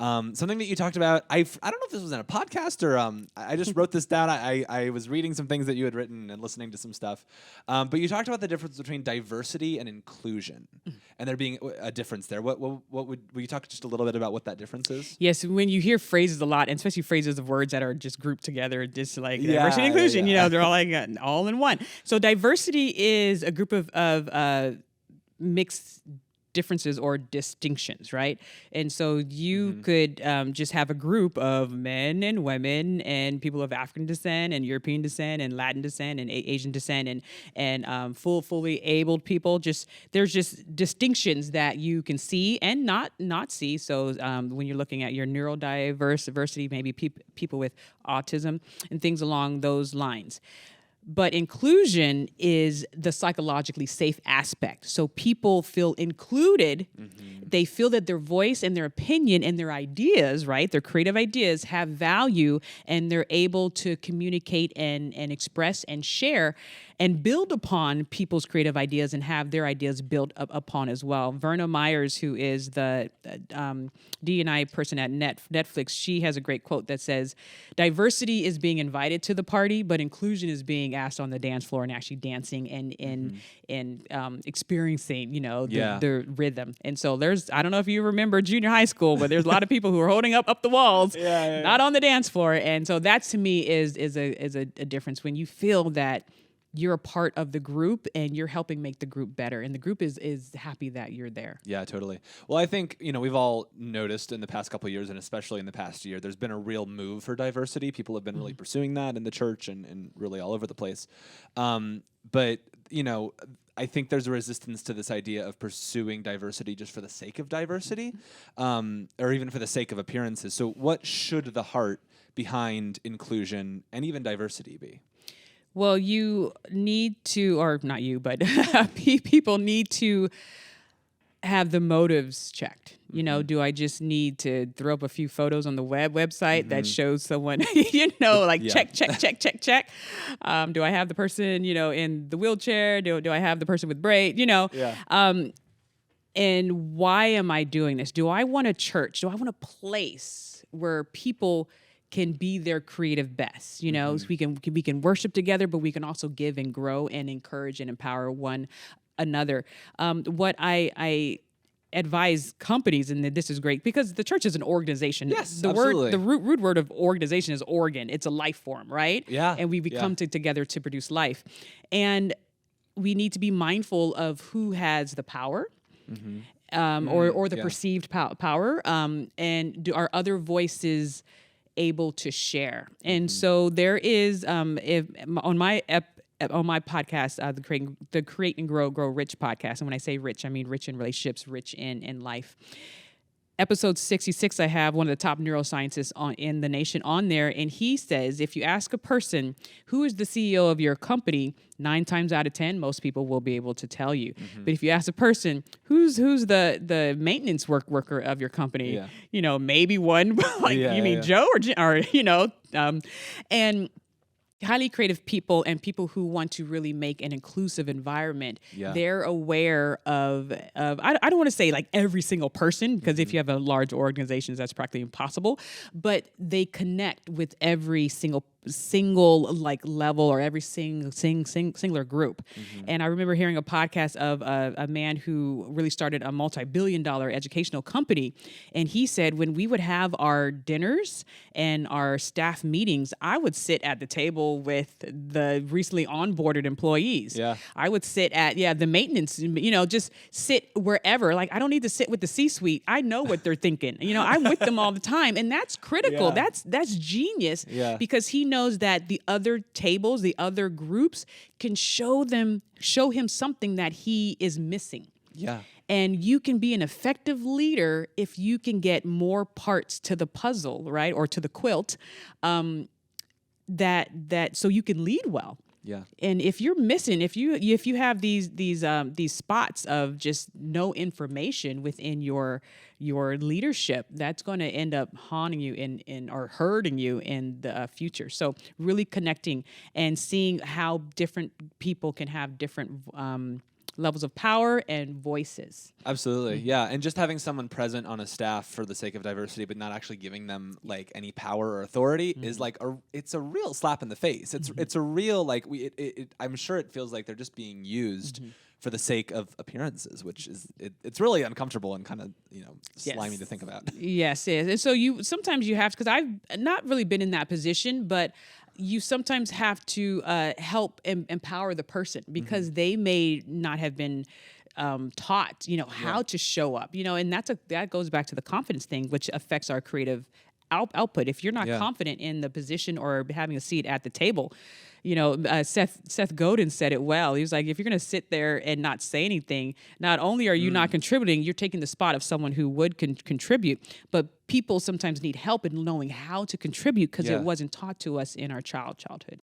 Something that you talked about, I don't know if this was in a podcast or I just wrote this down. I was reading some things that you had written and listening to some stuff. But you talked about the difference between diversity and inclusion, and there being a difference there. What will you talk just a little bit about what that difference is? Yes, when you hear phrases a lot, and especially phrases of words that are just grouped together, just like Yeah, diversity and inclusion, yeah. they're all like all in one. So diversity is a group of mixed differences or distinctions, right? And so you could just have a group of men and women and people of African descent and European descent and Latin descent and Asian descent and fully abled people. There's just distinctions that you can see and not see. So when you're looking at your neurodiversity, maybe people with autism and things along those lines. But inclusion is the psychologically safe aspect. So people feel included. They feel that their voice and their opinion and their ideas, right, their creative ideas have value, and they're able to communicate and express and share and build upon people's creative ideas and have their ideas built up upon as well. Verna Myers, who is the D&I person at Netflix, she has a great quote that says, diversity is being invited to the party, but inclusion is being asked on the dance floor and actually dancing and experiencing, the rhythm. And so I don't know if you remember junior high school, but there's a lot of people who are holding up the walls, not on the dance floor. And so that to me is a difference when you feel that you're a part of the group and you're helping make the group better, and the group is happy that you're there. Yeah, totally. Well, I think, we've all noticed in the past couple of years, and especially in the past year, there's been a real move for diversity. People have been really pursuing that in the church and really all over the place. But, I think there's a resistance to this idea of pursuing diversity just for the sake of diversity, or even for the sake of appearances. So what should the heart behind inclusion and even diversity be? Well, you need to, or not you, but people need to have the motives checked. Do I just need to throw up a few photos on the website that shows someone, check. Do I have the person, in the wheelchair? Do I have the person with braid? And why am I doing this? Do I want a church? Do I want a place where people can be their creative best, so we can worship together, but we can also give and grow and encourage and empower one another. What I advise companies, and this is great because the church is an organization. Yes, the absolutely. The root word of organization is organ. It's a life form, right? Yeah. And we come together to produce life, and we need to be mindful of who has the power. Or the perceived power, and are other voices able to share. And so there is, on my podcast, the Create and Grow Rich podcast. And when I say rich, I mean rich in relationships, rich in life. Episode 66, I have one of the top neuroscientists in the nation on there, and he says, if you ask a person who is the CEO of your company, 9 times out of 10, most people will be able to tell you. But if you ask a person who's the maintenance worker of your company, maybe one, Joe or and highly creative people and people who want to really make an inclusive environment, they're aware of I don't want to say like every single person, because if you have a large organization, that's practically impossible, but they connect with every single like level or every singular group. And I remember hearing a podcast of a man who really started a multi-billion-dollar educational company, and he said when we would have our dinners and our staff meetings, I would sit at the table with the recently onboarded employees. I would sit at the maintenance, just sit wherever. Like, I don't need to sit with the C-suite. I know what they're thinking. I'm with them all the time, and that's critical. That's genius, because he knows that the other tables, the other groups can show him something that he is missing. And you can be an effective leader if you can get more parts to the puzzle, right? Or to the quilt, that so you can lead well. And if you're missing, if you have these spots of just no information within your leadership, that's going to end up haunting you in or hurting you in the future. So really connecting and seeing how different people can have different levels of power and voices. Absolutely. Yeah. And just having someone present on a staff for the sake of diversity, but not actually giving them like any power or authority is like it's a real slap in the face. It's a real, like I'm sure it feels like they're just being used for the sake of appearances, which is, it's really uncomfortable and kind of, slimy to think about. Yes, yes. And so sometimes you have to, because I've not really been in that position, but you sometimes have to help empower the person because they may not have been taught, how to show up, and that goes back to the confidence thing, which affects our creative output. If you're not confident in the position or having a seat at the table, Seth Godin said it well. He was like, if you're going to sit there and not say anything, not only are you not contributing, you're taking the spot of someone who would contribute. But people sometimes need help in knowing how to contribute because it wasn't taught to us in our childhood.